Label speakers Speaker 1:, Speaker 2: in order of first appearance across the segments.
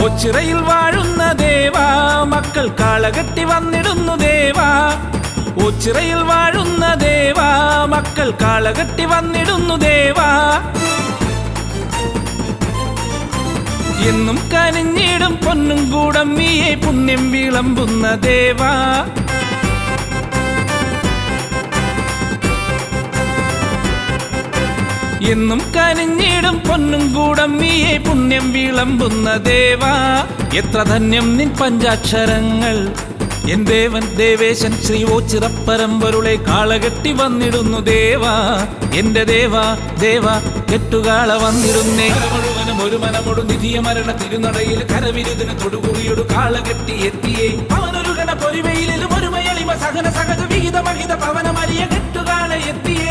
Speaker 1: ഓച്ചിറയിൽ വാഴുന്ന ദേവാ മക്കൾ കാളകെട്ടി വന്നിടുന്നു ദേവാ. ഓച്ചിറയിൽ വാഴുന്ന ദേവാ മക്കൾ കാളകെട്ടി വന്നിടുന്നു ദേവാ. എന്നും കനിഞ്ഞിടും പൊന്നും കൂടം നീയെ പുണ്യം വിളമ്പുന്ന ദേവാ. എന്നും കനിഞ്ഞിടും പൊന്നും കൂടം നീയെ പുണ്യം വിളമ്പുന്ന ദേവാ. എത്ര ധന്യം നിൻ പഞ്ചാക്ഷരങ്ങൾ. എൻ ദേവൻ ദേവേശൻ ശ്രീ ഓച്ചിറപ്പരമ്പൊരുളെ കാളകെട്ടി വന്നിടുന്നു ദേവാ. എന്റെ ദേവാ ദേവാ കെട്ടുകാള വന്നിടുന്നേ. മുഴുവനും ഒരു മനമൊടു നിധിയ മരണ തിരുനടയിൽ കരവിരുതിന് തൊടുകുറിയൊടു കാളകെട്ടി എത്തിയേ. അവനൊരു ഗണ പൊരിവയിലും ഒരു മയളിമ സഹന സഹജ വിഹിത മഹിത പവന മരിയ കെട്ടുകാള എത്തിയേ.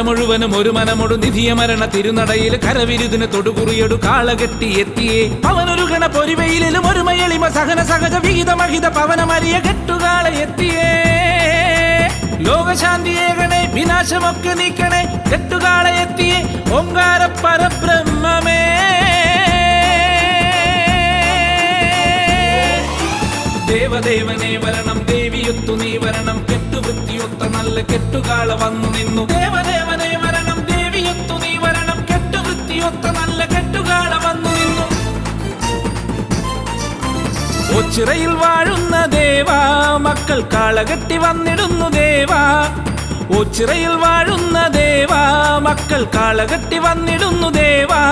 Speaker 1: മുഴുവനും ഒരു മനമൊടു നിധിയ മരണ തിരുനടയിൽ കരവിരുതിന് തൊടുകുറിയൊടു കാളകെട്ടി എത്തിയേ. അവനൊരു ഗണ പൊരിവയിലും ഒരു മയളിമ സഹന സഹജ വിഹിത മഹിത പവന മരിയ കെട്ടുകാള എത്തിയേ. ലോകശാന്തിയേകണേ വിനാശമൊക്കെ നീക്കണേ കെട്ടുകാള എത്തിയേ. ഓങ്കാര പരബ്രഹ്മമേ ദേവദേവനെ വരണം ദേവിയൊത്തു നീ വരണം. കെട്ടുവൃത്തിയൊത്ത നല്ല കെട്ടുകാള വന്നു നിന്നു. ദേവദേവനെ വരണം ദേവിയൊത്തു നീ വരണം. കെട്ടുവൃത്തിയൊത്ത നല്ല കെട്ടുകാള വന്നു നിന്നു. ഓച്ചിറയിൽ വാഴുന്ന ദേവാ മക്കൾ കാളകെട്ടി വന്നിടുന്നു ദേവാ. ഓച്ചിറയിൽ വാഴുന്ന ദേവാ മക്കൾ കാളകെട്ടി വന്നിടുന്നു ദേവാ.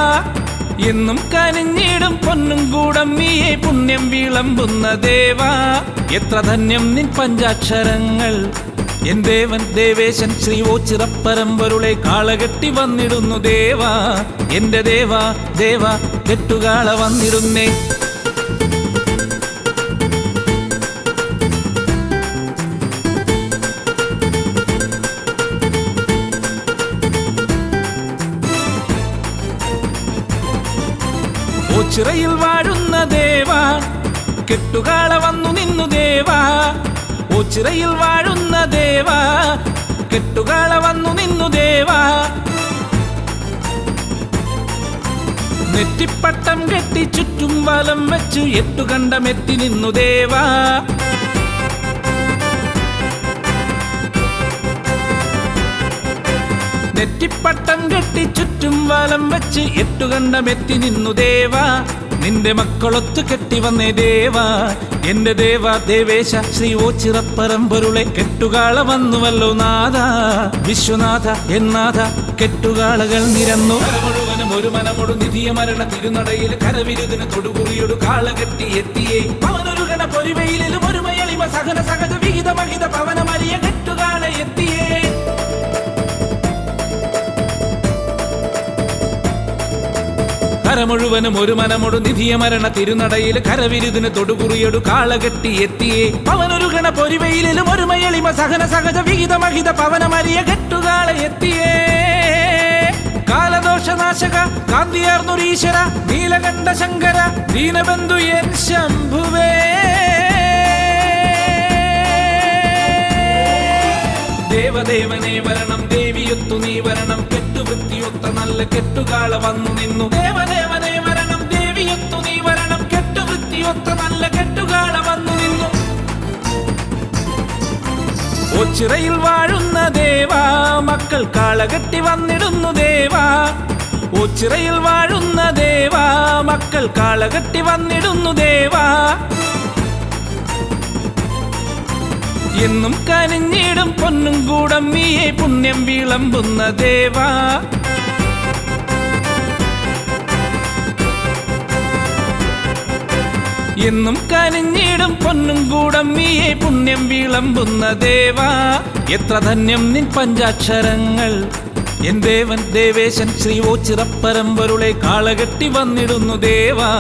Speaker 1: എന്നും കനിഞ്ഞിടും പൊന്നും കൂടം നീയെ പുണ്യം വിളമ്പുന്ന ദേവാ. എത്ര ധന്യം നിൻ പഞ്ചാക്ഷരങ്ങൾ. എൻ ദേവൻ ദേവേശൻ ശ്രീ ഓച്ചിറപ്പരമ്പൊരുളെ കാളകെട്ടി വന്നിടുന്നു ദേവാ. എന്റെ ദേവാ ദേവാ കെട്ടുകാള വന്നിടുന്നേ. ഓച്ചിറയിൽ വാഴുന്ന ദേവാ കെട്ടുകാള വന്നു നിന്നു ദേവാ. ഓച്ചിറയിൽ വാഴുന്ന ദേവാ കെട്ടുകാള വന്നു നിന്നു ദേവാ. നെറ്റിപ്പട്ടം കെട്ടി ചുറ്റും വലം വെച്ചു എട്ടുകണ്ടമെത്തി നിന്നു ദേവാ. നെറ്റിപ്പട്ടം കെട്ടി ചുറ്റും വലം വെച്ച് എട്ടുകണ്ടമെത്തി നിന്നു ദേവാ. നിന്റെ മക്കളൊത്തു കെട്ടി വന്നേ ദേവാ. എന്റെ ദേവാ ദേവേശ ശ്രീ ഓച്ചിറപ്പരമ്പൊരുളെ കെട്ടുകാള വന്നുവല്ലോ നാഥ. വിശ്വനാഥ എന്നാഥ കെട്ടുകാളകൾ നിരന്നു. മുഴുവനും ഒരു മനമൊടു നിധിയ മരണ തിരുനടയിൽ കരവിരുതിന് തൊടുകുറിയൊടു കാളകെട്ടി എത്തിയേ. അവനൊരു ഗണ പൊരിവയിലും ഒരു മയളിമ സഹന സഹജ വിഹിത മഹിത പവന മരിയ കെട്ടുകാള എത്തിയേ. മുഴുവനും ഒരു മനമൊടു നിധിയ മരണ തിരുനടയിൽ കരവിരുതിന് തൊടുകുറിയൊടു കാളകെട്ടി എത്തിയേ. അവനൊരു ഗണ പൊരിവയിലും ഒരു മയളിമ സഹന സഹജ വിഹിത മഹിത പവന മരിയ കെട്ടുകാള എത്തിയേ. കാലദോഷനാശക കാന്തിയാർന്നൊരീശ്വര നീലകണ്ഠ ശങ്കര ദീനബന്ധു എൻ ശംഭുവേ. ദേവദേവനെ വരണം ദേവിയൊത്തു നീ വരണം. കെട്ടുവൃത്തിയൊത്ത നല്ല കെട്ടുകാള വന്നു നിന്നു. ദേവദേവനെ വരണം ദേവിയൊത്തു നീ വരണം. കെട്ടുവൃത്തിയൊത്ത നല്ല കെട്ടുകാള വന്നു നിന്നു. ഓച്ചിറയിൽ വാഴുന്ന ദേവാ മക്കൾ കാളകെട്ടി വന്നിടുന്നു ദേവാ. ഓച്ചിറയിൽ വാഴുന്ന ദേവാ മക്കൾ കാളകെട്ടി വന്നിടുന്നു ദേവാ. എന്നും കനിഞ്ഞിടും പൊന്നും കൂടം നീയെ പുണ്യം വിളമ്പുന്ന ദേവാ. എന്നും കനിഞ്ഞിടും പൊന്നും കൂടം നീയെ പുണ്യം വിളമ്പുന്ന ദേവാ. എത്ര ധന്യം നിൻ പഞ്ചാക്ഷരങ്ങൾ. എൻ ദേവൻ ദേവേശൻ ശ്രീ ഓച്ചിറപ്പരമ്പൊരുളെ കാളകെട്ടി വന്നിടുന്നു ദേവാ.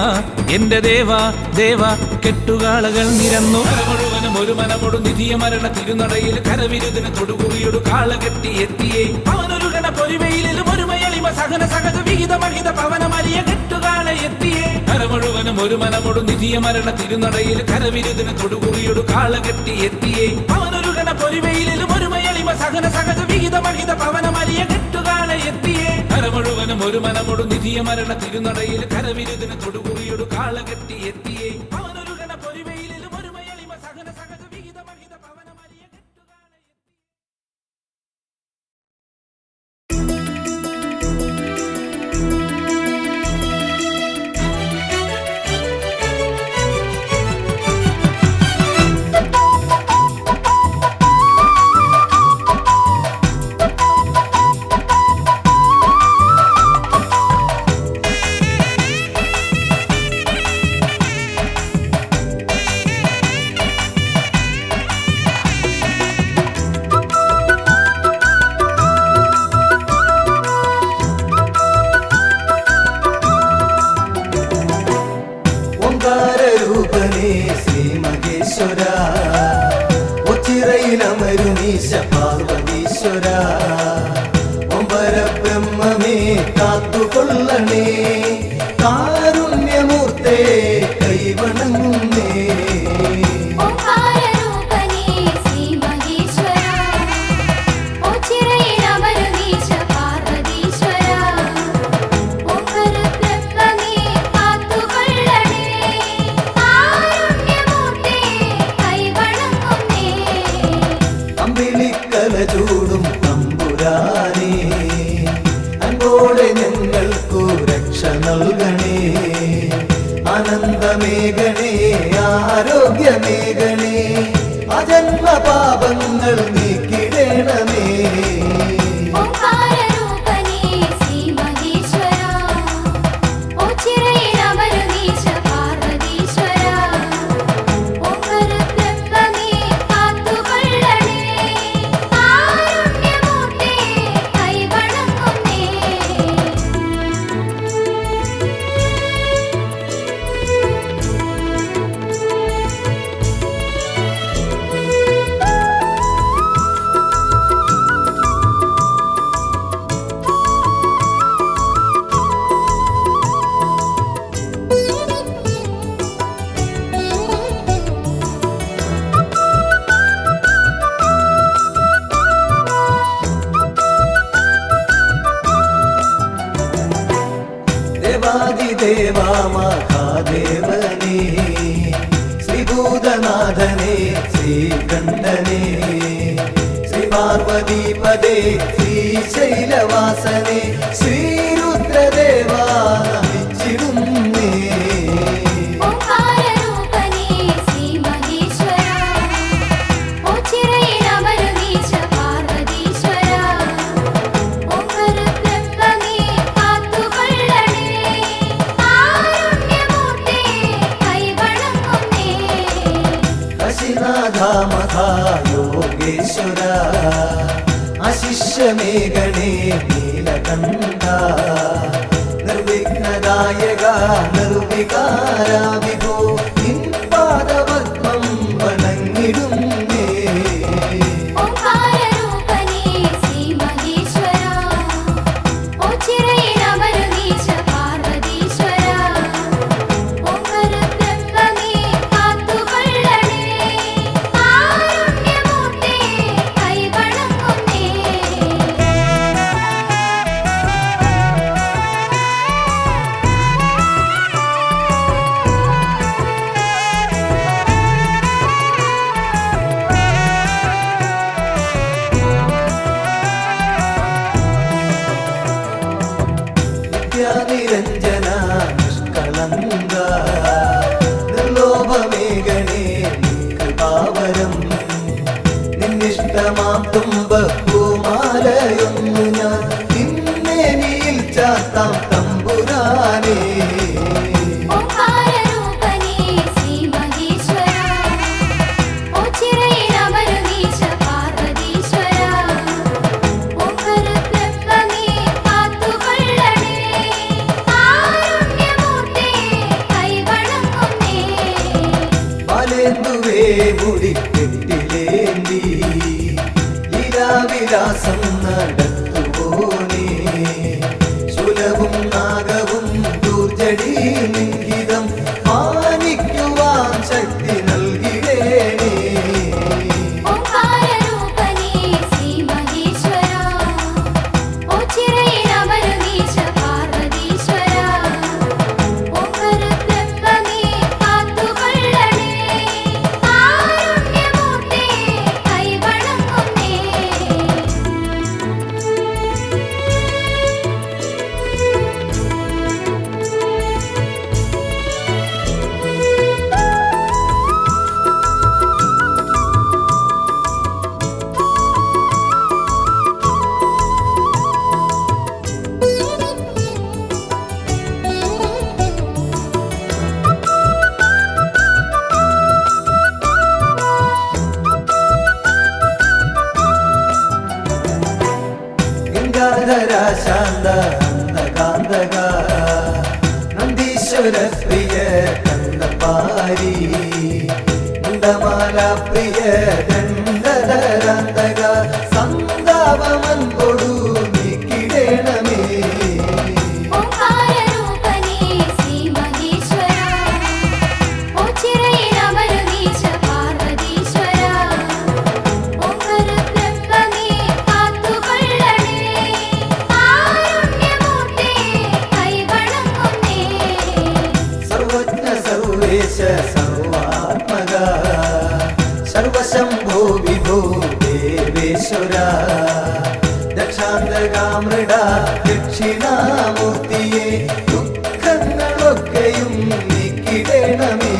Speaker 1: എന്റെ ദേവാ ദേവാ കെട്ടുകാളകൾ നിരന്നു. മുഴുവനും ഒരു മനമൊടു നിധിയ മരണ തിരുനടയിൽ കരവിരുതിന് തൊടുകുറിയൊടു കാളകെട്ടി എത്തിയേ അവനൊരു ഗണ പൊരിവയിലും ഒരു മയളിമ സഹന സഹജ വിഹിത മഹിത പവനമലിയ കെട്ടുകാളെ എത്തിയേ കരമുഴുവനും ഒരു മനമൊടു നിധിയ മരണ തിരുനടയിൽ കരവിരുതിന് തൊടുകുറിയൊടു കാളകെട്ടി എത്തിയേ അവനൊരു ഗണ പൊരിവയിലും ഒരു മയളിമ സഹന സഹജ വിഹിത മഹിത പവനമലിയ കെട്ടുകാളെ എത്തിയേ കരമുഴുവനും ഒരു മനമൊടു നിധിയ മരണ തിരുനടയിൽ കരവിരുതിന് തൊടുകുറിയൊടു കാളകെട്ടി എത്തിയേ അവനൊരു ഗണ പൊരിവയിലും ഒരു മയളിമ സഹന സഹജ വിഹിത മഹിത പവനമലിയ കെട്ടുകാളെ
Speaker 2: ഒച്ചിറയിലമരുമീശ പാർവതീശ്വര ഒമ്പര ബ്രഹ്മമേ കാത്തുകൊള്ളണേ കാരുണ്യമൂർത്തേ കൈവണങ്ങുന്നേ ചൂടും തമ്പുരാനേ അൻപോടെ ഞങ്ങൾക്കു രക്ഷ നൽകണേ ആനന്ദമേഘണേ ആരോഗ്യമേഘണേ അജന്മ പാപങ്ങൾ നീക്കിടണമേ ദേവാ മഹാദേവനേ ശ്രീഭൂതനാഥനേ ശ്രീകണ്ഠനേ ശ്രീ പാർവതീപദേ ശ്രീശൈലവാസനേ ശ്രീരുദ്രദേവാ നമിച്ചിടുന്നേ യോഗേശ്വര അശിഷ്യമേഘനേ നീലകണ്ഠ നിർവിഘ്നദായക നിർവികാര വിഭോ നിൻ പാദപത്മം വണങ്ങിടുന്നേ നിരഞ്ജന നിഷ്കളങ്ക നിർലോഭമേഘനേ കൃപാവരം നിന്നിഷ്ടമാം തുമ്പപ്പൂമാലയൊന്നു ഞാൻ നിന്നേനിയിൽ ചാത്താം തമ്പുരാനേ മുടി ഗംഗാധര ശാന്ത കാന്തക നന്ദീശ്വര പ്രിയ കണ്ടപാരി മുണ്ടമാല പ്രിയ ഗന്ധധരാന്തക സന്താപമൻ കൊടു നീക്കിടേണമേ സർവാത്മക സർവശംഭോ വിഭോ ദേവേശ്വര ദക്ഷാന്തകാമൃഡ ദക്ഷിണാമൂർത്തിയെ ദുഃഖങ്ങളൊക്കെയും നീക്കിടേണമേ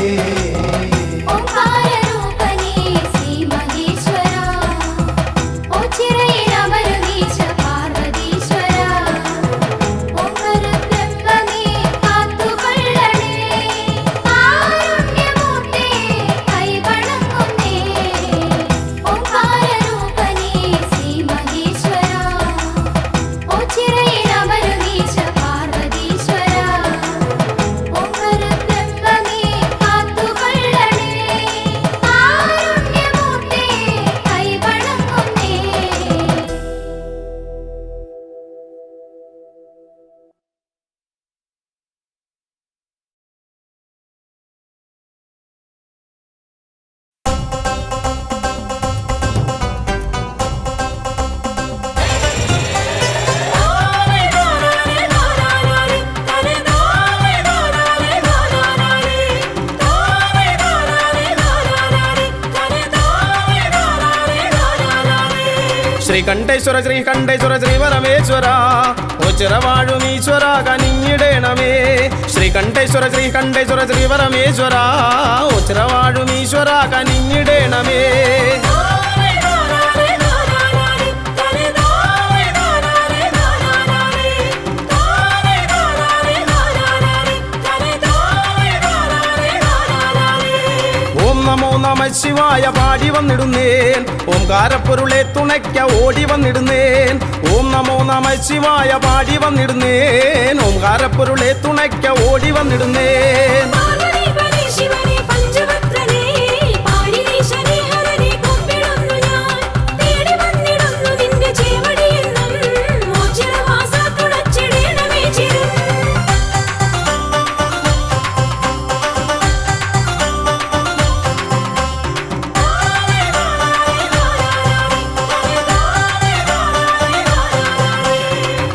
Speaker 3: ശ്രീകണ്ഠേശ്വര ശ്രീകണ്ഠേശ്വര ശ്രീപരമേശ്വര ഓച്ചിറവാഴുമീശ്വര കനിഞ്ഞിടേണമേ ശ്രീകണ്ഠേശ്വര ശ്രീകണ്ഠേശ്വര ശ്രീപരമേശ്വര ഓച്ചിറവാഴുമീശ്വര കനിഞ്ഞിടേണമേ നമോ നമ ശിവായ പാടി വന്നിടുന്നേൻ ഓംകാരപ്പൊരുളെ തുണയ്ക്ക ഓടി വന്നിടുന്നേൻ ഓം നമോ നമ ശിവായ പാടി വന്നിടുന്നേൻ ഓംകാരപ്പൊരുളെ തുണയ്ക്ക ഓടി വന്നിടുന്നേൻ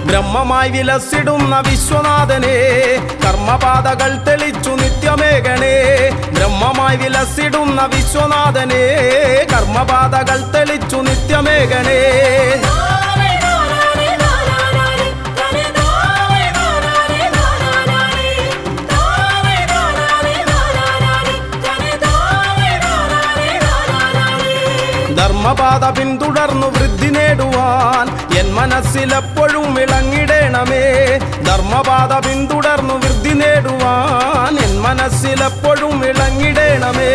Speaker 3: ബ്രഹ്മമായി വിലസിടുന്ന വിശ്വനാഥനെ കർമ്മപാതകൾ തെളിച്ചു നിത്യമേകണേ ബ്രഹ്മമായി വിലസിടുന്ന വിശ്വനാഥനെ കർമ്മപാതകൾ തെളിച്ചു നിത്യമേകണേ ധർമ്മപാത പിന്തുടർന്നു വൃദ്ധി നേടുവാൻ എൻ മനസ്സിലെപ്പോഴും വിളങ്ങിടേണമേ ധർമ്മപാത പിന്തുടർന്നു വൃദ്ധി നേടുവാൻ എൻ മനസ്സിലെപ്പോഴും വിളങ്ങിടേണമേ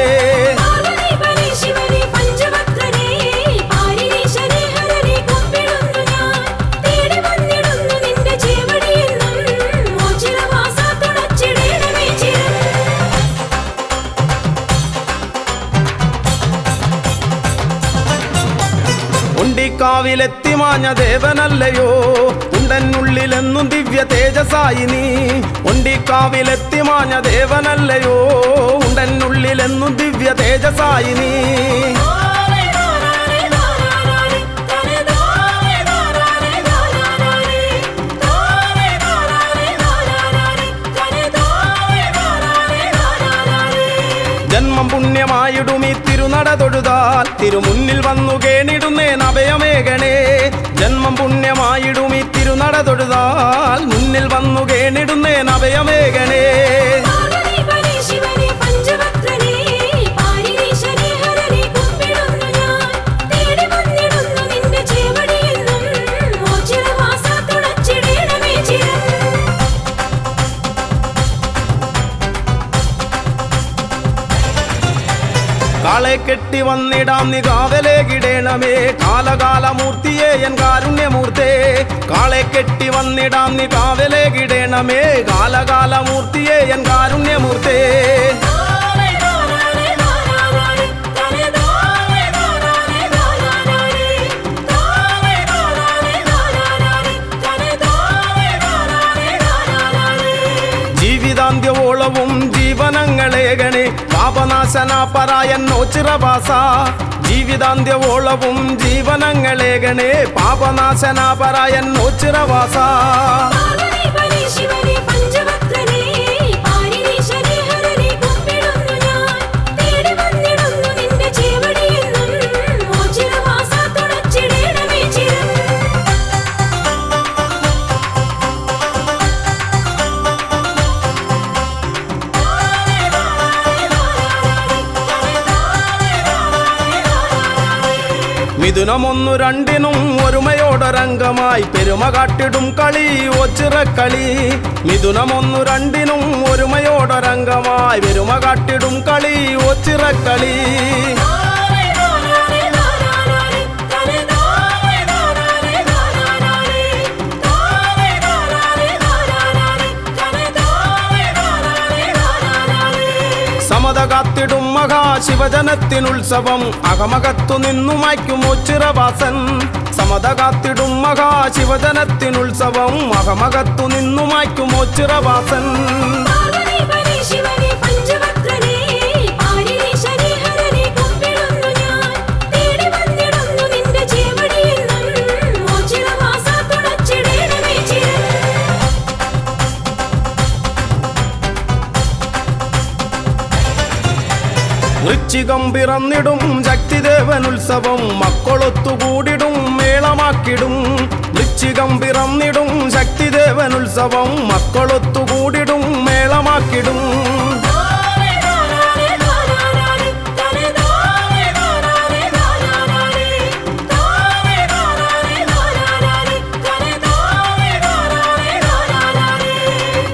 Speaker 3: കാവിലെത്തിമാഞ്ഞ ദേവനല്ലയോ ഉണ്ടെന്നുള്ളിലെന്നും ദിവ്യ തേജസായി നീ ഒണ്ടിക്കാവിലെത്തിമാഞ്ഞ ദേവനല്ലയോ ഉണ്ടെന്നുള്ളിലെന്നും ദിവ്യ തേജസായി നീ ജന്മം പുണ്യമായിടും ഈ തിരുനട തൊഴുതാൽ തിരുമുന്നിൽ വന്നു കേണിടുന്നേൻ അഭയമേകണേ ജന്മം പുണ്യമായിടും ഈ തിരുനട തൊഴുതാൽ മുന്നിൽ വന്നു കേണിടുന്നേൻ അഭയമേകണേ കാളെ കെട്ടി വന്നിടാം നീ കാവലേകിടേണമേ കാലകാലമൂർത്തിയെ എൻ കാരുണ്യമൂർത്തേ കെട്ടി വന്നിടാം നീ കാവലേകിടേണമേ കാലകാലമൂർത്തിയെ എൻ കാരുണ്യമൂർത്തേ ജീവിതാന്ത്യവോളവും ജീവനങ്ങളേകണേ പാപനാശന പരായന്നോ ചിറവാസ ജീവിതാന്ത്യവോളവും ജീവനങ്ങളേകണേ പാപനാശന പരായന്നോ ചിറവാസ മിഥുനമൊന്നു രണ്ടിനും ഒരുമയോടൊരംഗമായി പെരുമ കാട്ടിടും കളി ഒച്ചിറക്കളി മിഥുനമൊന്നു രണ്ടിനും ഒരുമയോടൊരംഗമായി പെരുമ കാട്ടിടും കളി ഒച്ചിറക്കളി സമത കാത്തിടും മഹാശിവജനത്തിനുത്സവം അകമകത്തു നിന്നു മായ്ക്കും ഒച്ചിറവാസൻ സമത കാത്തിടും മഹാശിവജനത്തിനുത്സവം അകമകത്തു നിന്നു മായ്ക്കും ഒച്ചിറവാസൻ വൃശ്ചികം പിറന്നിടും ശക്തിദേവനുത്സവം മക്കളൊത്തുകൂടിടും മേളമാക്കിടും വൃശ്ചികം പിറന്നിടും ശക്തിദേവനുത്സവം മക്കളൊത്തുകൂടിടും മേളമാക്കിടും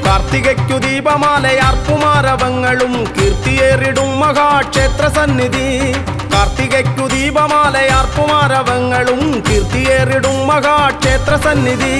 Speaker 3: കാർത്തികയ്ക്കു ദീപമാലയാർപ്പുമാരവങ്ങളും കീർത്തിയേറിടും മഹാക്ഷേത്ര സന്നിധി കാർത്തികയ്ക്കു ദീപമാലയാർപ്പുമാരവങ്ങളും കീർത്തിയേറിടും മഹാക്ഷേത്ര സന്നിധി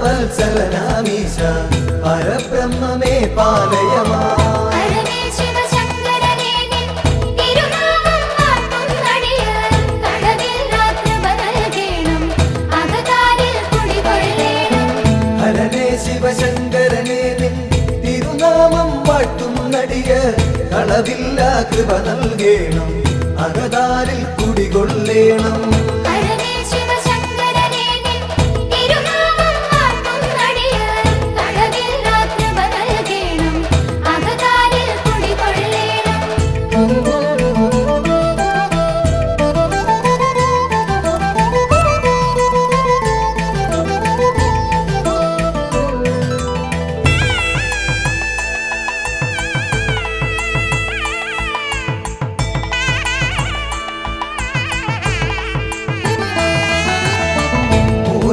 Speaker 2: ആശ്രിതവത്സലനാമീശ പരബ്രഹ്മമേ പാലയമാ ഹരനേ ശിവശങ്കരനേ നിൻ തിരുനാമം വാഴ്ത്തും നടിയ കളവില്ല കൃപ നൽകേണം അകതാരിൽ കുടികൊള്ളേണം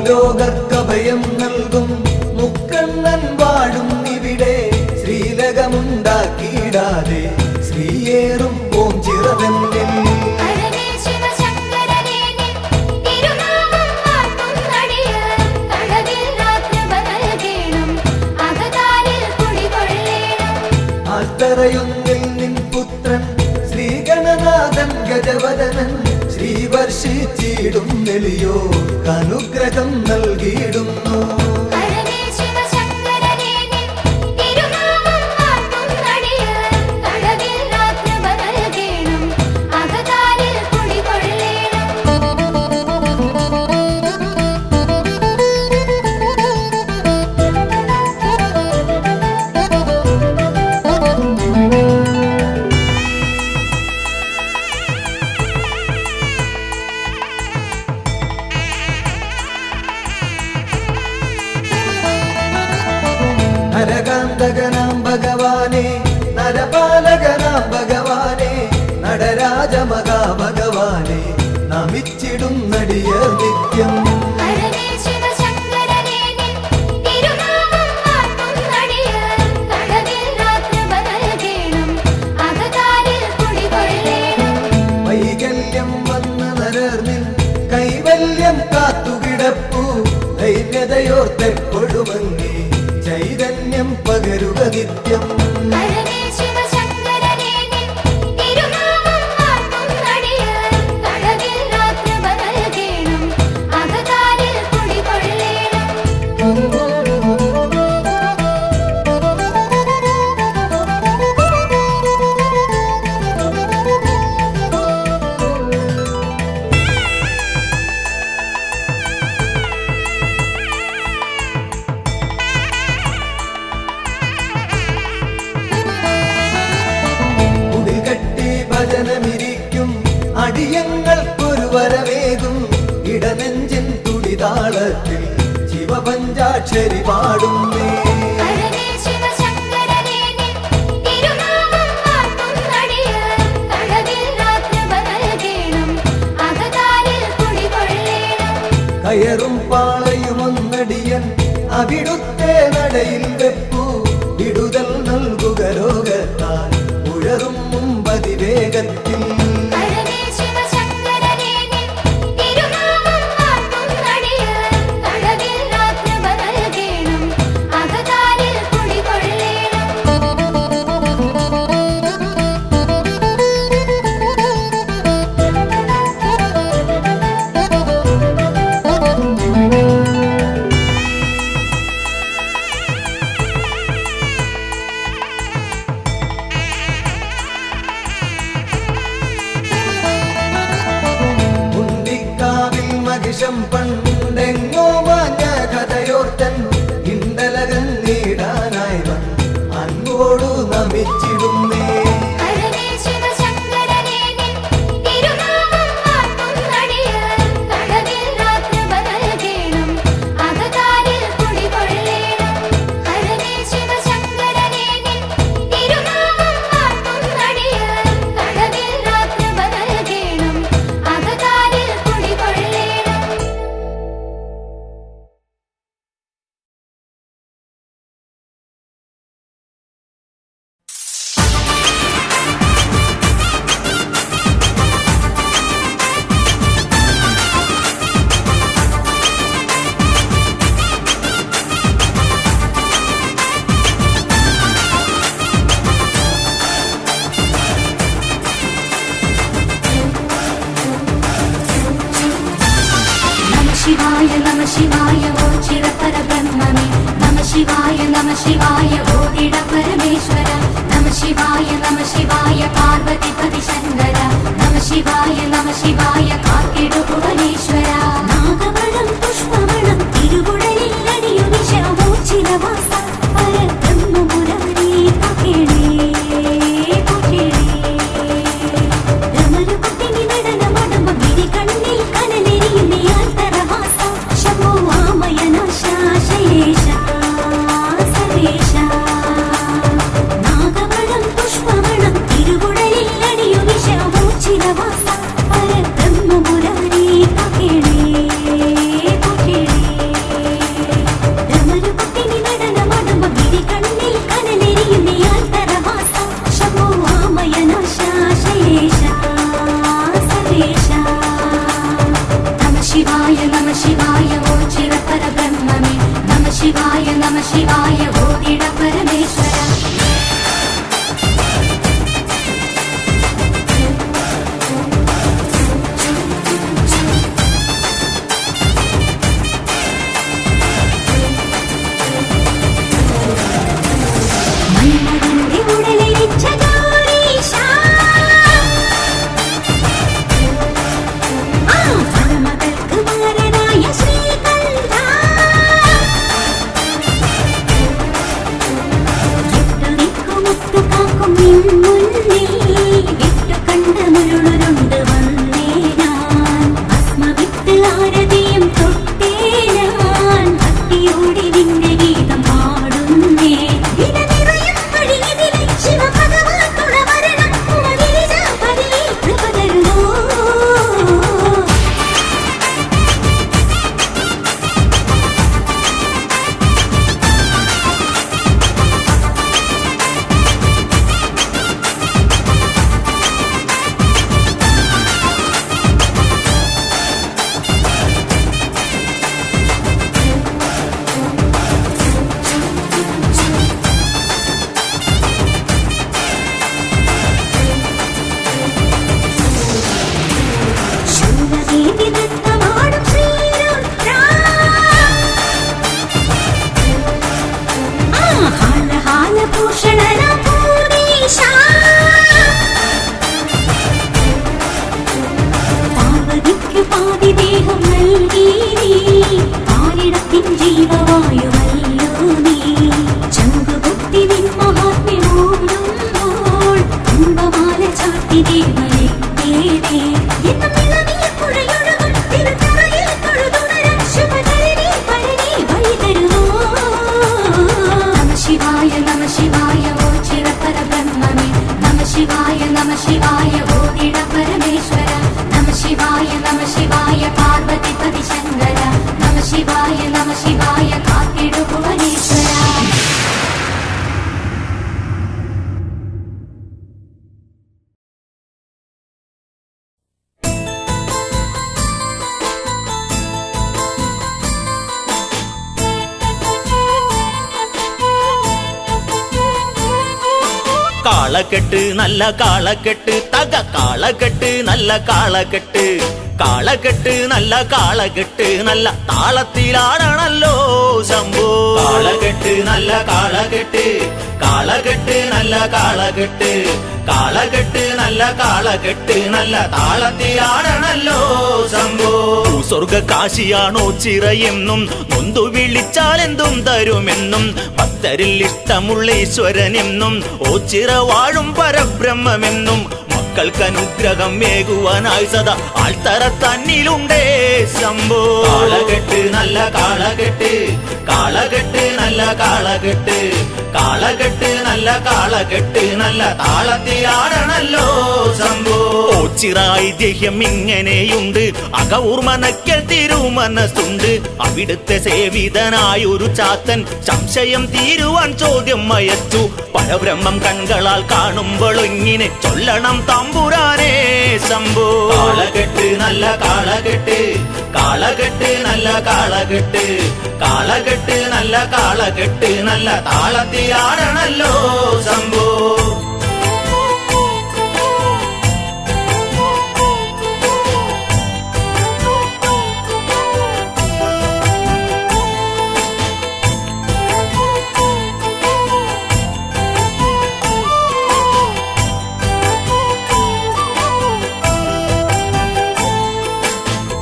Speaker 2: ലോകർക്കഭയം നൽകും മുക്കണ്ണൻ വാഴും ഇവിടെ ശ്രീലകമുണ്ടാക്കിയിടാതെ ശ്രീയേറും ഓം ചിറവെന്നിൽ ആൽത്തറയൊന്നിൽ നിൻ പുത്രൻ ശ്രീഗണനാഥൻ ഗജവദനൻ ശ്രീവർഷിച്ചിടും നെളിയോ അനുഗ്രഹം നൽകിയിടുന്നു. നരകാന്തകനാം ഭഗവാനെ നരപാലകനാം ഭഗവാനെ നടരാജ മഹാഭഗവാനെ നമിച്ചിടും നടിയർ നിത്യം. വൈകല്യം വന്ന നരർനിൽ കൈവല്യം കാത്തുകിടപ്പു ദൈന്യതയോർത്തെപ്പൊഴുമങ്ങി ചൈതന്യം പകരുക നിത്യം. ഭജനമിരിക്കും അടിയങ്ങൾക്കൊരു വരവേകും ഇടനെഞ്ചിൻ തുടിതാളത്തിൽ ശിവപഞ്ചാക്ഷരി പാടുന്നേ. കയറും പാളയുമൊന്നടിയൻ അവിടുത്തെ നടയിൽ വെപ്പു വിടുതൽ നൽകുക രോഗത്താൽ ഉഴറും മുമ്പതിവേഗത്തിൽ. പണ്ടെങ്ങോ മാഞ്ഞ കഥയോർത്തൻ ഇണ്ടലകൻ നീടാനായി അൻപോടു നമിച്ചിടുന്നേ.
Speaker 4: नमः शिवाय ओ चिरपरब्रह्मणे नमः शिवाय ओ दिड परमेश्वर नमः शिवाय पार्वतीपति शङ्कर नमः शिवाय कार्तिडु भुवनेश्वर नागवनं पुष्पवनं तिरुगुडलिल अडियुविशवो चिरवास परब्रह्म मुरारी पकिणे रमरुपतिनि नडन मडम गिरि कण्णिल कनलेरियुने आन्तरवास शम्भो वामयन शाशयेश सर्वेश കൺമുന്നിൽ വിട്ടുകണ്ട മുരളുരുണ്ട് വന്നേ ഞാൻ. ഭസ്മവിത്ത് ആരതിയും തൊട്ടേ ഞാൻ. ഭക്തിയോടെ നിന്റെ ഗീതം പാടുന്നേ. ദിന നിറയും വഴിയിതിലെ ശിവഭഗവാൻ തുണ വരണം. ഉമഗിരിജാപതിയെ കൃപ തരുമോ? ശൂലവേദി നൃത്തമാടും ശ്രീരുദ്രാ. ഹാലഭൂഷണനാം പൂർണീശാ. പാർവതിക്കു പാതി ദേഹം നൽകി നീ. പാരിടത്തിൻ ജീവവായുവല്ലോ നീ. ചങ്കുകുത്തി നിൻ മഹാത്മ്യമോടുമ്പോൾ കുംഭമാല ചാർത്തി ദേവനെ ദേവേ. എന്നും ഇളനീർ പുഴയൊഴുകും തിരുത്തറയിൽ തൊഴുതുണരാൻ ശുഭകരണി പരണി വഴി തരുമോ? നമഃ ശിവായ നമഃ ശിവായ ഓ ചിരപരബ്രഹ്മമേ. നമഃ ശിവായ നമഃ ശിവായ ഓ ദിട പരമേശ്വര. നമഃ ശിവായ പാർവതിപതി ശങ്കര. നമഃ ശിവായ കാത്തിടു ഭുവനേശ്വര.
Speaker 5: കാളക്കെട്ട് നല്ല കാളക്കെട്ട് തക കാളക്കെട്ട് നല്ല കാളക്കെട്ട് കാളക്കെട്ട് നല്ല കാളക്കെട്ട് നല്ല താളത്തിലാണല്ലോ ശംഭോ. കാളക്കെട്ട് നല്ല കാളക്കെട്ട് കാളക്കെട്ട് നല്ല കാളക്കെട്ട് കാളക്കെട്ട് നല്ല കാളക്കെട്ട് നല്ല താളത്തിലാണല്ലോ ശംഭോ. സ്വർഗ കാശിയാണോ ചിറയെന്നും നൊന്തു വിളിച്ചാലെന്തും തരുമെന്നും ഭക്തരിൽ ഇഷ്ടമുള്ള ഈശ്വരനെന്നും ഓ ചിറ വാഴും പരബ്രഹ്മമെന്നും മക്കൾക്കനുഗ്രഹം മേകുവാനായി സദാ ആൾത്തറ തന്നിലുണ്ടേ ശംഭോ. കാളകെട്ട് നല്ല കാളകെട്ട് കാളകെട്ട് നല്ല കാളകെട്ട് കാളകെട്ട് നല്ല കാളകെട്ട് നല്ല താളത്തിലാണല്ലോ ശംഭോ. ഓച്ചിറ ഐതിഹ്യം ഇങ്ങനെയുണ്ട്. അകവൂർ മനക്കൽ തിരുമനസ്സുണ്ട്. അവിടുത്തെ സേവിതനായൊരു ചാത്തൻ സംശയം തീരുവാൻ ചോദ്യം അയച്ചു. പരബ്രഹ്മം കൺകളാൽ കാണുമ്പോൾ ഇങ്ങനെ ചൊല്ലണം തമ്പുരാനേ ശംഭോ. കാളകെട്ട് നല്ല കാളകെട്ട് കാളകെട്ട് നല്ല കാളകെട്ട് കാളകെട്ട് നല്ല കാളകെട്ട് നല്ല താളത്തിലാണല്ലോ ശംഭോ.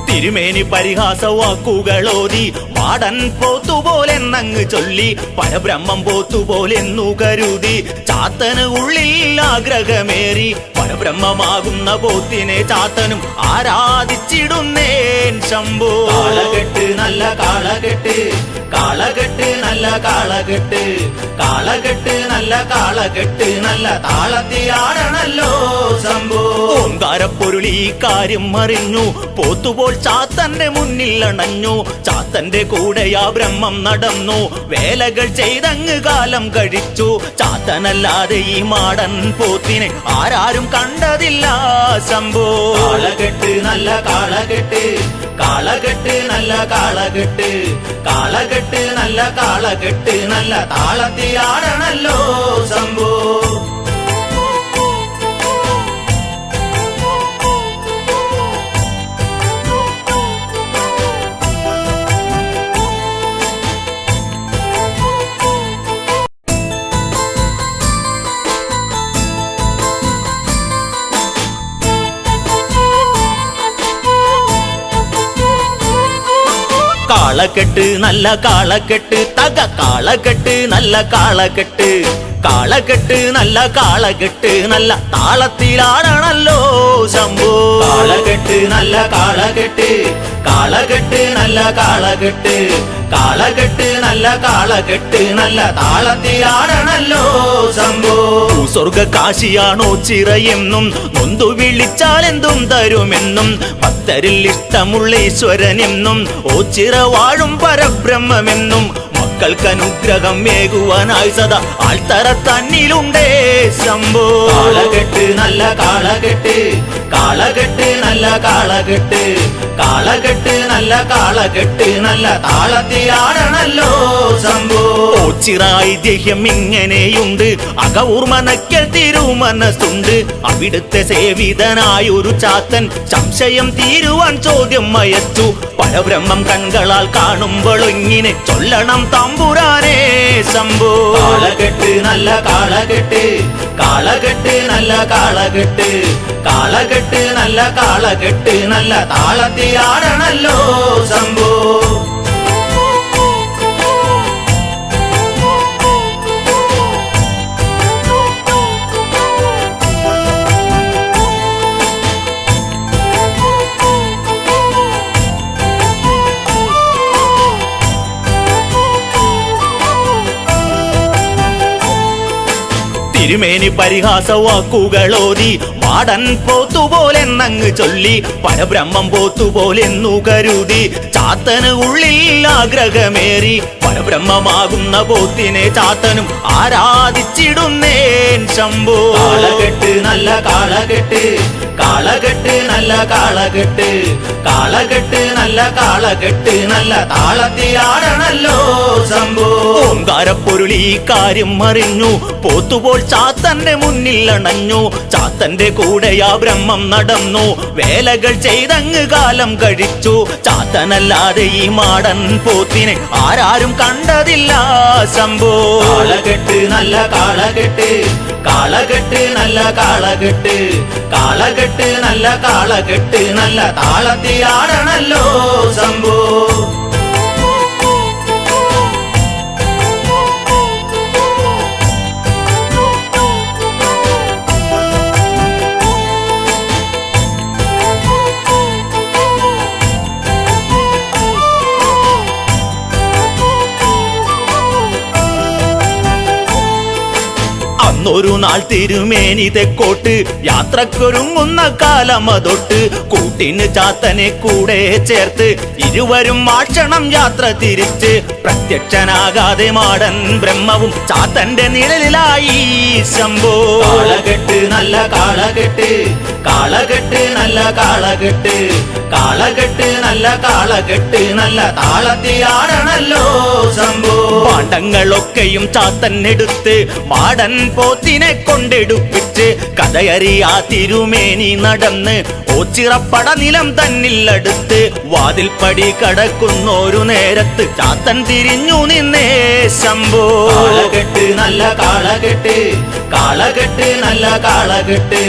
Speaker 5: തിരുമേനി പരിഹാസ വാക്കുകളോതി മാടൻ പോത്തുപോലെന്നങ്ങ് ചൊല്ലി പരബ്രഹ്മം പോത്തുപോലെന്നു കരുതി ചാത്തന് ഉള്ളിൽ ആഗ്രഹമേറി പരബ്രഹ്മമാകുന്ന പോത്തിനെ ചാത്തനും ആരാധിച്ചിടുന്നേൻ ശംഭോ. കാളകെട്ട് നല്ല കാളകെട്ട് കാളകെട്ട് നല്ല കാളകെട്ട് കാളകെട്ട് നല്ല കാളകെട്ട് നല്ല താളത്തിലാണല്ലോ ശംഭോ. ഓങ്കാരപ്പൊരുളി ഈ കാര്യം അറിഞ്ഞു. പോത്തുപോൽ ചാത്തന്റെ മുന്നിൽ അണഞ്ഞു. ചാത്തന്റെ കൂടെ ആ ബ്രഹ്മം നടന്നു. വേലകൾ ചെയ്തങ്ങ് കാലം കഴിച്ചു. ചാത്തനല്ലാതെ ഈ മാടൻ പോത്തിനെ ആരാരും കണ്ടതില്ല ശംഭോ. കാളകെട്ട് നല്ല കാളകെട്ട് കാളകെട്ട് നല്ല കാളകെട്ട് കാളകെട്ട് നല്ല കാളകെട്ട് നല്ല താളത്തിലാണല്ലോ ശംഭോ. കാളക്കെട്ട് നല്ല കാളക്കെട്ട് തക കാളക്കെട്ട് നല്ല കാളക്കെട്ട് കാളകെട്ട് നല്ല കാളകെട്ട് നല്ല താളത്തിലാടണല്ലോ ശംഭോ കാളകെട്ട് നല്ല കാളകെട്ട് കാളകെട്ട് നല്ല കാളകെട്ട് കാളകെട്ട് നല്ല കാളകെട്ട് നല്ല താളത്തിലാടണല്ലോ ശംഭോ സ്വർഗ കാശിയാണോ ചിറയെന്നും നൊന്തു വിളിച്ചാൽ എന്തും തരുമെന്നും ഭക്തരിൽ ഇഷ്ടമുള്ള ഈശ്വരനെന്നും ഓച്ചിറ വാഴും പരബ്രഹ്മമെന്നും മക്കൾക്ക് അനുഗ്രഹം മേകുവാനായി സദാ ആൾത്തറ തന്നിലുണ്ടേ ശംഭോ കാളകെട്ട് നല്ല കാളകെട്ട് കാളകെട്ട് നല്ല കാളകെട്ട് കാളകെട്ട് നല്ല കാളകെട്ട് നല്ല താളത്തിലാടണല്ലോ ശംഭോ ഓച്ചിറ ഐതിഹ്യം ഇങ്ങനെയുണ്ട് അകഊർമനക്കൽ തിരുമനസ്സുണ്ട് അവിടുത്തെ സേവിതനായൊരു ചാത്തൻ സംശയം തീരുവാൻ ചോദ്യം അയച്ചു പരബ്രഹ്മം കൺകളാൽ കാണുമ്പോൾ ഇങ്ങനെ ചൊല്ലണം തമ്പുരാനേ ശംഭോ കാളകെട്ട് നല്ല കാളകെട്ട് കാളകെട്ട് നല്ല കാളകെട്ട് കാളകെട്ട് നല്ല കാളകെട്ട് നല്ല താളത്തിലാടണല്ലോ ശംഭോ തിരുമേനി പരിഹാസ വാക്കുകളോതി മാടൻ പോത്തുപോലെന്നങ്ങ് ചൊല്ലി പരബ്രഹ്മം പോത്തുപോലെന്നു കരുതി ചാത്തന് ഉള്ളിൽ ആഗ്രഹമേറി പരബ്രഹ്മമാകുന്ന പോത്തിനെ ചാത്തനും ആരാധിച്ചിടുന്നേൻ ശംഭോ കാളകെട്ട് നല്ല കാളകെട്ട് കാളകെട്ട് നല്ല കാളകെട്ട് കാളകെട്ട് നല്ല കാളകെട്ട് നല്ല താളത്തിലാടണല്ലോ ശംഭോ ഓങ്കാരപ്പൊരുൾ ഈ കാര്യം അറിഞ്ഞു പോത്തുപോൽ ചാത്തന്റെ മുന്നിൽ അണഞ്ഞു ചാത്തന്റെ കൂടെയാ ബ്രഹ്മം നടന്നു വേലകൾ ചെയ്തങ്ങ് കാലം കഴിച്ചു ചാത്തനല്ലാതെ ഈ മാടൻ പോത്തിനെ ആരാരും കണ്ടതില്ല ശംഭോ കാളകെട്ട് നല്ല കാളകെട്ട് കാളകെട്ട് നല്ല കാളകെട്ട് കാളകെട്ട് നല്ല കാളകെട്ട് നല്ല താളത്തിലാടണല്ലോ ശംഭോ ഒരു നാൾ തിരുമേനി തെക്കോട്ട് യാത്രക്കൊരുങ്ങുന്ന കാലം അതൊട്ട് കൂട്ടിന് ചാത്തനെ കൂടെ ചേർത്ത് ഇരുവരും മാക്ഷണം യാത്ര തിരിച്ച് പ്രത്യക്ഷനാകാതെ മാടൻ ബ്രഹ്മവും ചാത്തന്റെ നിഴലിലായി ശംഭോ കാളകെട്ട് നല്ല കാളകെട്ട് കാളകെട്ട് നല്ല കാളകെട്ട് കാളകെട്ട് നല്ല കാളകെട്ട് നല്ല താളത്തിലാടണല്ലോ ശംഭോ പാണ്ഡങ്ങളൊക്കെയും ചാത്തൻ എടുത്ത് മാടൻ പോത്തിനെ കൊണ്ടെടുപ്പിച്ച് കഥയറിയാ തിരുമേനി നടന്ന് ഓച്ചിറപ്പട നിലം തന്നിലടുത്ത് വാതിൽപ്പടി കടക്കുന്നൊരു നേരത്ത് ചാത്തൻ തിരിഞ്ഞു നിന്നേ ശംഭോ കാളകെട്ട് നല്ല കാളകെട്ട് കാളകെട്ട് നല്ല കാളകെട്ട്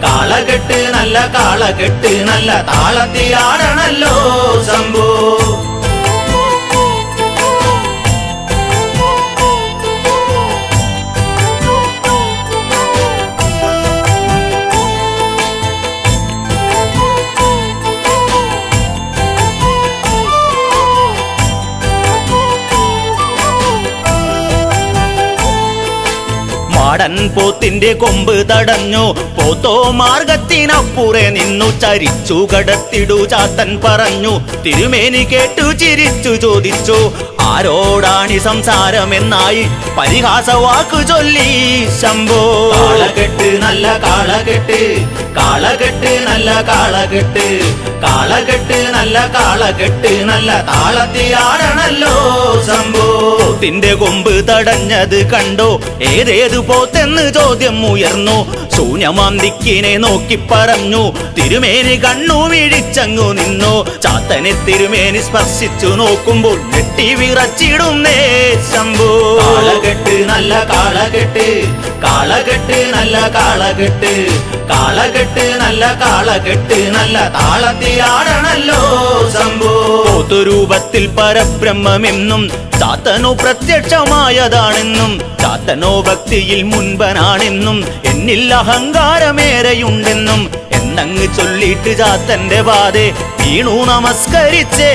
Speaker 5: കാളകെട്ട് നല്ല കാളകെട്ട് നല്ല താളത്തിലാടണല്ലോ ശംഭോ മാടൻ പോത്തിന്റെ കൊമ്പ് തടഞ്ഞു പോത്തോ മാർഗത്തിനപ്പുറേ നിന്നു ചരിച്ചു കടത്തിടു ചാത്തൻ പറഞ്ഞു തിരുമേനി കേട്ടു ചിരിച്ചു ചോദിച്ചു ആരോടാണി സംസാരമെന്നായി പരിഹാസ വാക്കു ചൊല്ലി ശംഭോ കാളകെട്ട് നല്ല കാളകെട്ട് കാളകെട്ട് നല്ല കാളകെട്ട് കാളകെട്ട് നല്ല കാളകെട്ട് നല്ല താളത്തിലാടണല്ലോ ശംഭോ പോത്തിന്റെ കൊമ്പ് തടഞ്ഞത് കണ്ടോ ഏതേതു പോത്തെന്ന് ചോദ്യം ഉയർന്നു ശൂന്യമാം ദിക്കിനെ നോക്കി പറഞ്ഞു തിരുമേനി കണ്ണു വീഴിച്ചങ്ങു നിന്നു ചാത്തനെ തിരുമേനി സ്പർശിച്ചു നോക്കുമ്പോൾ നെട്ടി വിറച്ചിടുന്നേ ശംഭോ കാളകെട്ട് നല്ല കാളകെട്ട് കാളകെട്ട് നല്ല കാളകെട്ട് കാളകെട്ട് നല്ല കാളകെട്ട് നല്ല താളത്തിലാടണല്ലോ ശംഭോ. പോത്തുരൂപത്തിൽ പരബ്രഹ്മമെന്നും ചാത്തനോ പ്രത്യക്ഷമായതാണെന്നും ചാത്തനോ ഭക്തിയിൽ മുൻപനാണെന്നും എന്നിൽ അഹങ്കാരമേറെയുണ്ടെന്നും എന്നങ്ങ് ചൊല്ലിട്ട് ചാത്തന്റെ പാതെ വീണു നമസ്കരിച്ചേ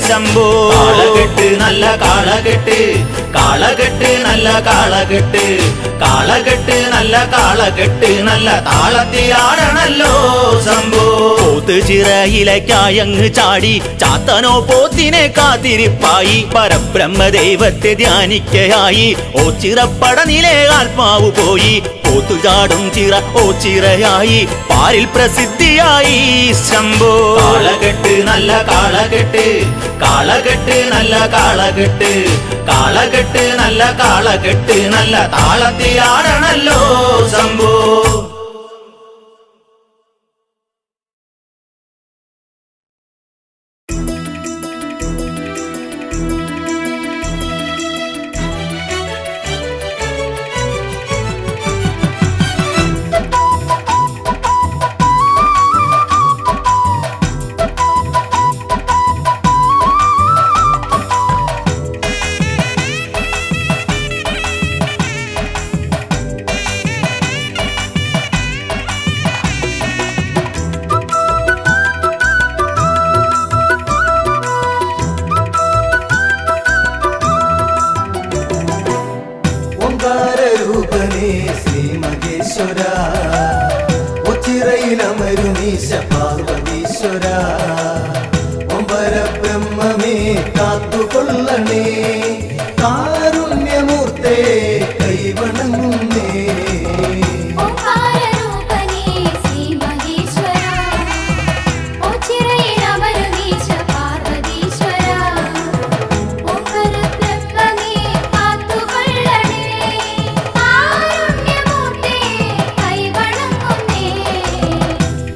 Speaker 5: ശംഭോ. കാളകെട്ട് നല്ല കാളകെട്ട് കാളകെട്ട് നല്ല കാളകെട്ട് കാളകെട്ട് നല്ല കാളകെട്ട് നല്ല താളത്തിലാടണല്ലോ ശംഭോ. പോത്ത് ചിറയിലേക്കായങ്ങ് ചാടി ചാത്തനോ പോത്തിനെ കാത്തിരിപ്പായി പരബ്രഹ്മ ദൈവത്തെ ധ്യാനിക്കയായി ഓ ചിറപ്പടനിലെ ആത്മാവ് പോയി പോത്തു ചാടും ചിറ ഓ ചിറയായി പാരിൽ പ്രസിദ്ധിയായി ശംഭോ. കാളകെട്ട് നല്ല കാളകെട്ട് കാളകെട്ട് നല്ല കാളകെട്ട് കാളകെട്ട് നല്ല കാളകെട്ട് നല്ല താളത്തിലാടണല്ലോ ശംഭോ.
Speaker 2: ഓംകാരരൂപനേ ശ്രീ മഹേശ്വര ഉച്ചിറയിലമരുനീശ പാർവതീശ്വര ഓം പരബ്രഹ്മമേ കാത്തുകൊള്ളണേ കാരുണ്യമൂർത്തേ കൈവണങ്ങുന്നേ.
Speaker 4: ഓംകാരരൂപനേ ശ്രീ മഹേശ്വര ഉച്ചിറയിലമരുനീശ പാർവതീശ്വര ഓം പരബ്രഹ്മമേ കാത്തുകൊള്ളണേ കാരുണ്യമൂർത്തേ കൈവണങ്ങുന്നേ.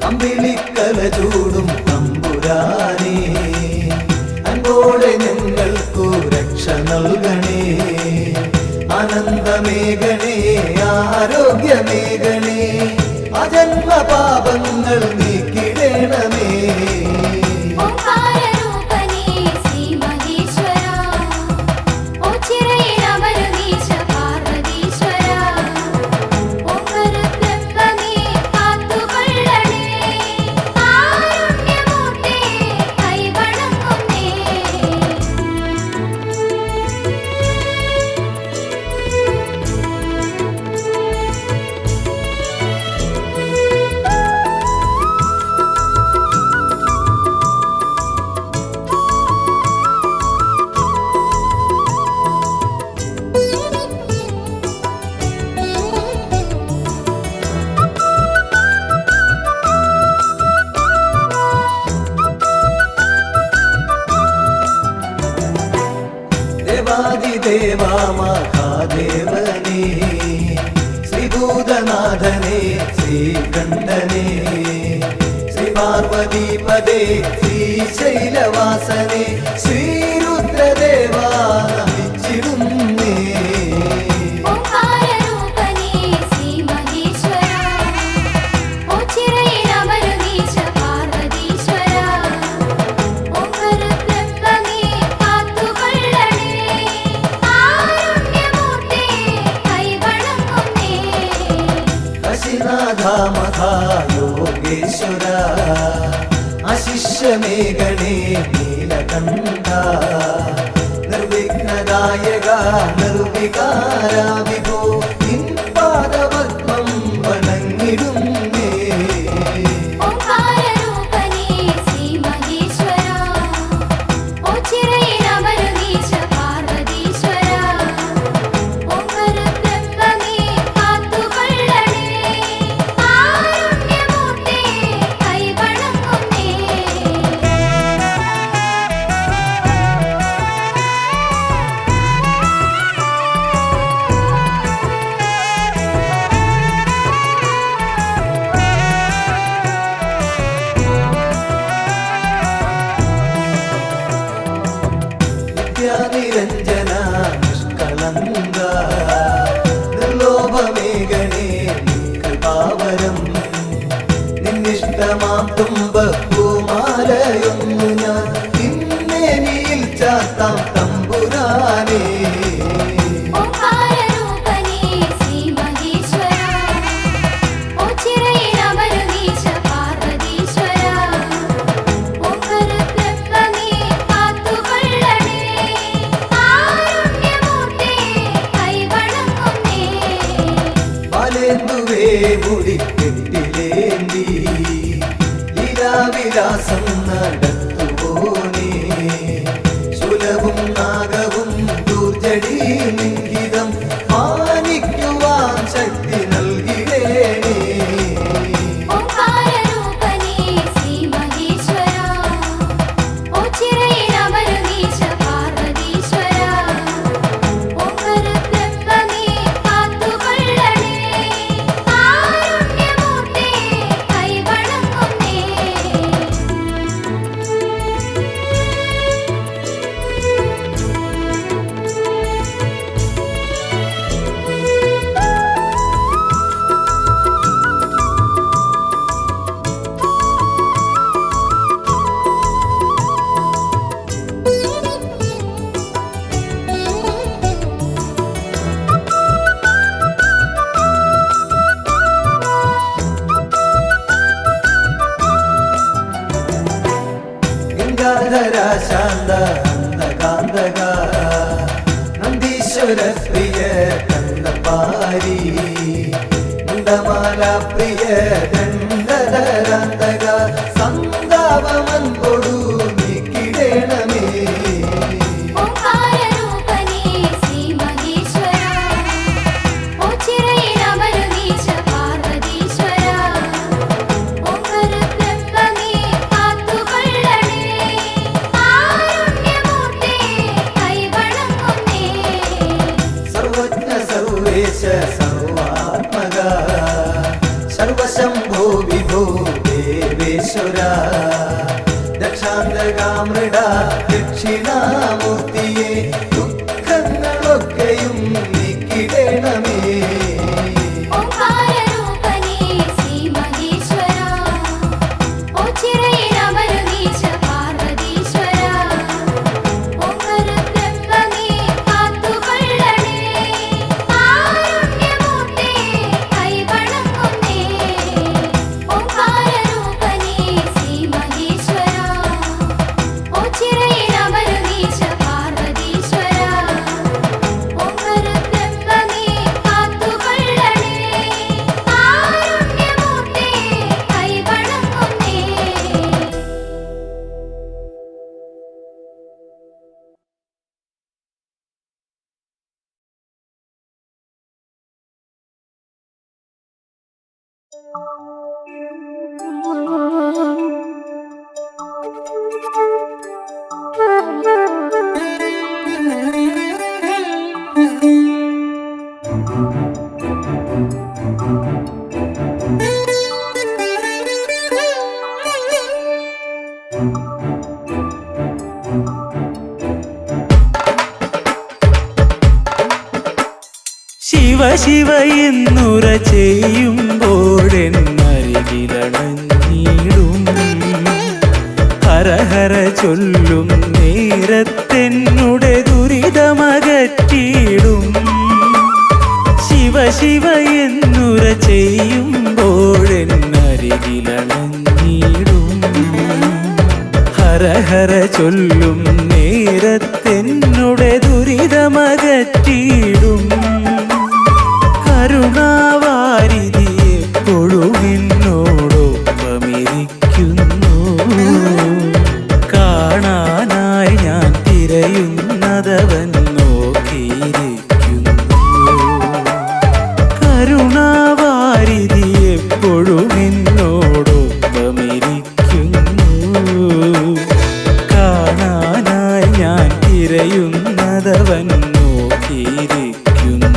Speaker 2: അമ്പിളിക്കല ചൂടും തമ്പുരാനേ അൻപോടെ ഞങ്ങൾക്കു രക്ഷ നൽകണേ ആനന്ദമേഘണേ ആരോഗ്യമേഘണേ അജന്മ പാപങ്ങൾ നീക്കിടണമേ.
Speaker 4: ഓംകാരരൂപനേ ശ്രീ മഹേശ്വര ഉച്ചിറയിലമരുനീശ പാർവതീശ്വര ഓം പരബ്രഹ്മമേ കാത്തുകൊള്ളണേ കാരുണ്യമൂർത്തേ കൈവണങ്ങുന്നേ.
Speaker 2: ദേവാദിദേവാ മഹാദേവനേ ശ്രീഭൂതനാഥനേ ശ്രീകണ്ഠനേ ശ്രീ പാർവതീപദേ ശ്രീശൈലവാസനേ ശ്രീരുദ്രദേവാ നമിച്ചിടുന്നേ.
Speaker 4: ഓംകാരരൂപനേ ശ്രീ മഹേശ്വര ഉച്ചിറയിലമരുനീശ പാർവതീശ്വര ഓം പരബ്രഹ്മമേ കാത്തുകൊള്ളണേ കാരുണ്യമൂർത്തേ കൈവണങ്ങുന്നേ.
Speaker 2: കാശിനാഥ മഹായോഗേശ്വര അശിഷ്യമേഘണേ നീലകണ്ഠ നിർവിഘ്നദായക നിർവികാര വിഭോ നിൻ പാദപത്മം വണങ്ങിടുന്നേ.
Speaker 4: ഓംകാരരൂപനേ ശ്രീ മഹേശ്വര ഉച്ചിറയിലമരുനീശ പാർവതീശ്വര ഓം പരബ്രഹ്മമേ കാത്തുകൊള്ളണേ കാരുണ്യമൂർത്തേ കൈവണങ്ങുന്നേ.
Speaker 2: മുടിക്കെട്ടിലേന്തി ലീലാവിലാസം നടത്തുപോനേ ശൂലവും നാഗവും ദൂർജടി ലിംഗിതം മാനിക്കുവാൻ ശക്തി നൽകിടേണേ
Speaker 4: ഓംകാരരൂപനേ ശ്രീ മഹേശ്വര ഓച്ചിറയിലമരുമീശ പാർവതീശ്വര ഓംകാര ബ്രഹ്മമേ കാത്തുകൊള്ളണേ കാരുണ്യമൂർത്തേ കൈവണങ്ങുന്നേ
Speaker 2: ഗംഗാധര ശാന്ത കാന്തക നന്ദീശ്വര പ്രിയ കന്ദപാരി മുണ്ടമാല പ്രിയ ദണ്ഡധരാന്തക സന്താപമൻ കൊടു നീക്കിടേണമേ
Speaker 4: ഓംകാരരൂപനേ ശ്രീ മഹേശ്വര ഓച്ചിറയിലമരുമീശ പാർവതീശ്വര ഓംകാര ബ്രഹ്മമേ കാത്തുകൊള്ളണേ കാരുണ്യമൂർത്തേ കൈവണങ്ങുന്നേ
Speaker 2: സർവജ്ഞ സർവേശ സർവാത്മക സർവശംഭോ വിഭോ ദേവേശ്വര ദക്ഷാന്തകാമൃഡ ദക്ഷിണാമൂർത്തിയെ ദുഃഖങ്ങളൊക്കെയും നീക്കിടേണമേ
Speaker 4: ഓംകാരരൂപനേ ശ്രീ മഹേശ്വര ഓച്ചിറയിലമരുമീശ പാർവതീശ്വര ഓംകാര ബ്രഹ്മമേ കാത്തുകൊള്ളണേ കാരുണ്യമൂർത്തേ കൈവണങ്ങുന്നേ ഓംകാരരൂപനേ ശ്രീ മഹേശ്വര ഓച്ചിറയിലമരുമീശ പാർവതീശ്വര ഓംകാര ബ്രഹ്മമേ കാത്തുകൊള്ളണേ കാരുണ്യമൂർത്തേ കൈവണങ്ങുന്നേ
Speaker 1: ശിവ ശിവ എന്നുര ചെയ്യുമ്പോഴെന്നരികിലണഞ്ഞിടും ഹര ഹര ചൊല്ലും നേരത്തെന്നുടെ ദുരിതമകറ്റിയിടും ശിവ ശിവ എന്നുര ചെയ്യുമ്പോഴെന്നരികിലണഞ്ഞിടും ഹര ഹര ചൊല്ലും നേരത്തെന്നുടെ ദുരിതമകറ്റിയിടും കരുണാവാരിധി എപ്പോഴും എന്നോടൊപ്പമിരിക്കുന്നു കാണാനായി ഞാൻ തിരയുന്നതവൻ നോക്കിയിരിക്കുന്നു കരുണാവാരിധി എപ്പോഴും എന്നോടൊപ്പമിരിക്കുന്നു കാണാനായി ഞാൻ തിരയുന്നതവൻ നോക്കിയിരിക്കുന്നു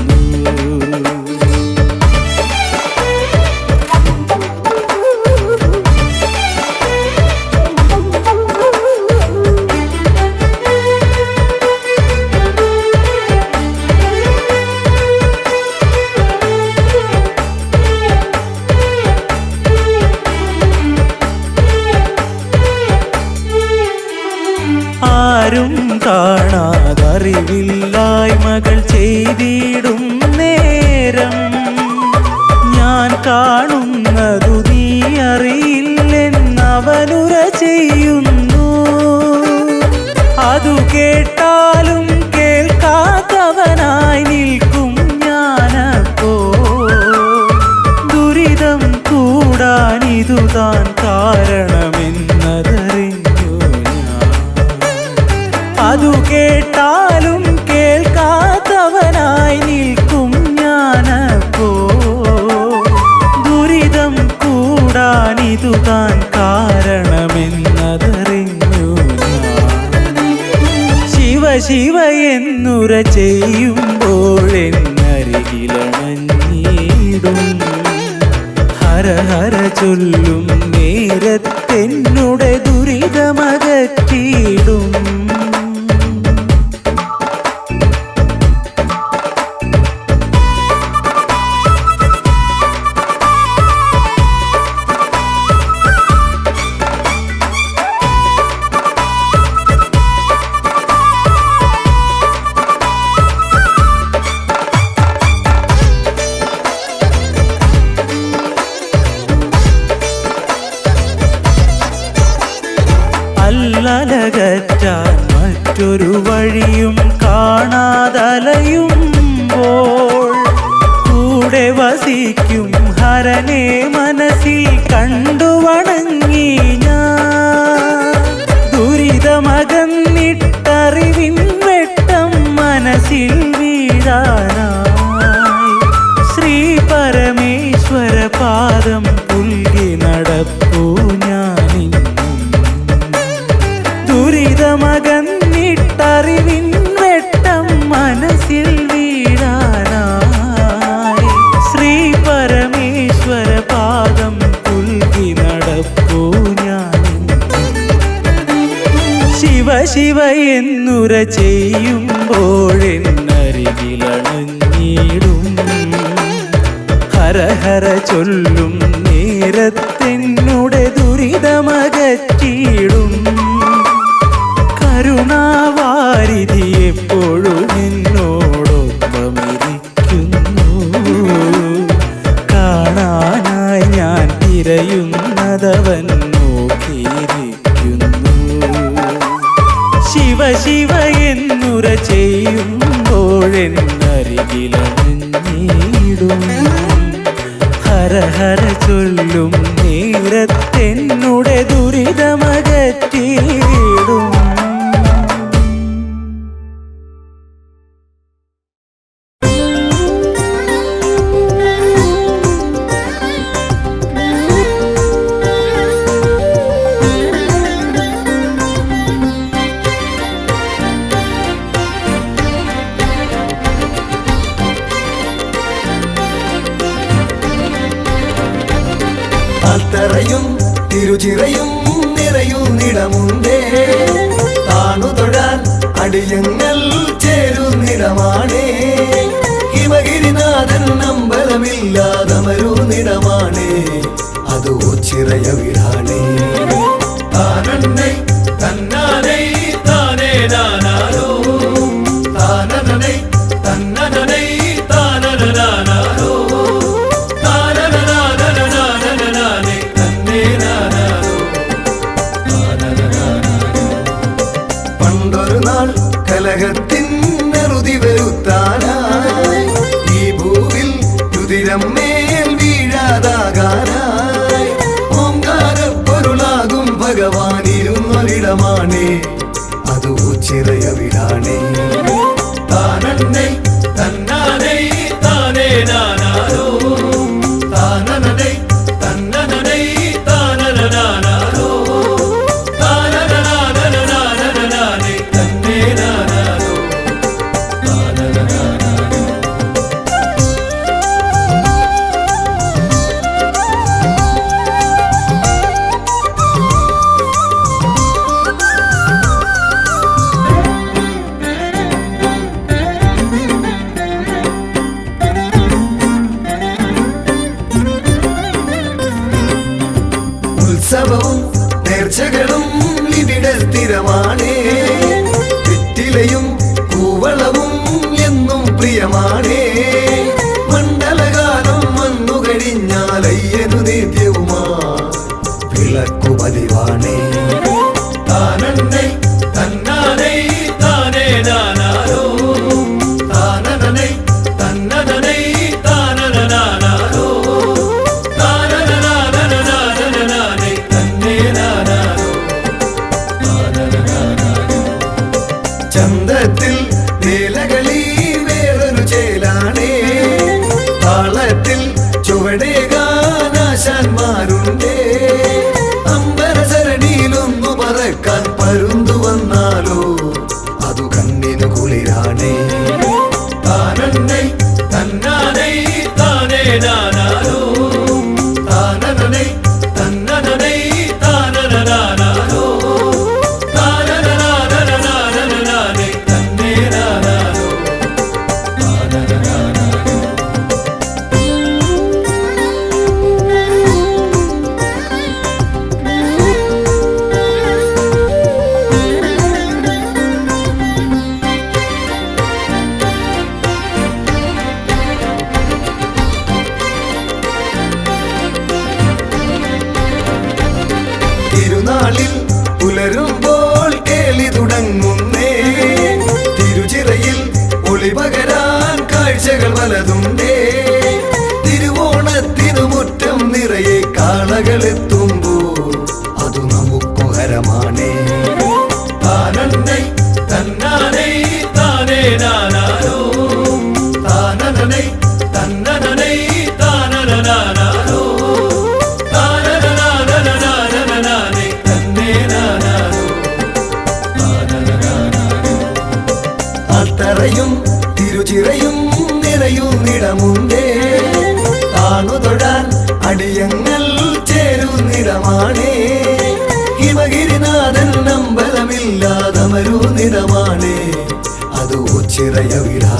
Speaker 1: ആരും കാണാതറിവില്ലായ്മകൾ ചെയ്തിടും നേരം ഞാൻ കാണുന്നതു നീ അറിയില്ലെന്നവനുര ചെയ്യുന്നു അതു കേട്ടാലും കേൾക്കാത്തവനായി നിൽക്കും ഞാനപ്പോ
Speaker 6: ഇതുതാൻ കാരണമെന്നതറിഞ്ഞു ഞാൻ. അതു കേട്ടാലും കേൾക്കാത്തവനായി നിൽക്കും ഞാനപ്പോ. ദുരിതം കൂടാൻ ഇതുതാൻ കാരണമെന്നതറിഞ്ഞു ഞാൻ. ശിവ ശിവ എന്നുര ചെയ്യുമ്പോഴെന്നരികിലണഞ്ഞിടും. ഹര ഹര ചൊല്ലും നേരത്തെന്നുടെ ദുരിതമകറ്റിയിടും. അല്ലലകറ്റാൻ മറ്റൊരു വഴിയും കാണാതലയുമ്പോൾ കൂടെ വസിക്കും ഹരനെ മനസ്സിൽ കണ്ടു വണങ്ങി ഞാൻ. ദുരിതമകന്നിട്ടറിവിൻ വെട്ടം മനസ്സിൽ വീഴാനായി ശ്രീ പരമേശ്വര പാദം പുൽകി നടപ്പൂ ഞാനിന്നും. ദുരിതമകന്നിട്ടറിവിൻ വെട്ടം മനസ്സിൽ വീഴാനായി ശ്രീ പരമേശ്വര പാദം പുൽകി നടപ്പൂ ഞാനിന്നും. ശിവ ശിവ എന്നുര ചെയ്യുമ്പോഴെന്നരികിലണഞ്ഞിടും. ഹര ഹര ചൊല്ലും നേരത്തെന്നുടെ ദുരിതമകറ്റിയിടും. കരുണാവാരിധി എപ്പോഴും എന്നോടൊപ്പമിരിക്കുന്നു. കാണാനായി ഞാൻ തിരയുന്നതവൻ നോക്കിയിരിക്കുന്നു. ശിവ ശിവ എന്നുര ചെയ്യുമ്പോഴെന്നരികിലണഞ്ഞിടും. ഹര ഹര ചൊല്ലും നേരത്തെന്നുടെ ദുരിതമകറ്റിയിടും.
Speaker 2: അത്തറയും തിരുചിറയും നിറയുന്നിടമുണ്ടേ. താണു തൊഴാൻ അടിയങ്ങൾ ചേരുന്നിടമാണേ. ഹിമഗിരിനാഥൻ അമ്പലമില്ലാതമരുന്നിടമാണേ. അതോ ചിറയവിടാണേ. താനന്നൈ തന്നാനൈ താനേ നാനാരോ. താനനൈ തന്നനൈ താനനാനാരോ. പണ്ടൊരു നാൾ കലഹത്തിൻ നെറുതി വരുത്താനായി ഈ ഭൂവിൽ രുതിരം മേൽ വീഴാതാകാനായി ഓംകാരപ്പൊരുളാകും ഭഗവാനിരുന്നൊരിടമാണേ. അതോ ചിറയവിടാണേ. താനന്നൈ തന്നാനൈ താനേ നാനാരോ. താനനൈ തന്നനൈ താനനാനാരോ. ഉത്സവവും നേർച്ചകളും ഇവിടെ സ്ഥിരമാണേ. വെറ്റിലയും കൂവളവും എന്നും പ്രിയമാണേ. മണ്ഡലകാലം വന്നു കഴിഞ്ഞാലയ്യനു നിത്യവുമാ വിളക്കു പതിവാണേ. താനന്നൈ തന്നാനൈ താനേ നാനാരോ. താനനൈ തന്നനൈ താനനാനാരോ. താനനാനാനാനാനാ പലതുണ്ടേ തിരുവോണത്തിനു മുറ്റം നിറയെ കാളകളെത്തുമ്പോൾ അതു നമുക്കു ഹരമാണേ താനന്നൈ തന്നാനൈ താനേ നാനാരോ താനനനൈ തന്നനനൈ താനനനാനാരോ താനനനാനനനാനനനാനൈ തന്നേ നാനാരോ താനനനാനാരോ അത്തറയും തിരുചിറയും നിറയുന്നിടമുണ്ടേ താണു തൊഴാൻ അടിയങ്ങൾ ചേരുന്നിടമാണേ ഹിമഗിരിനാഥൻ അമ്പലമില്ലാതമരു നിടമാണേ അത് ചിറയ വിരാ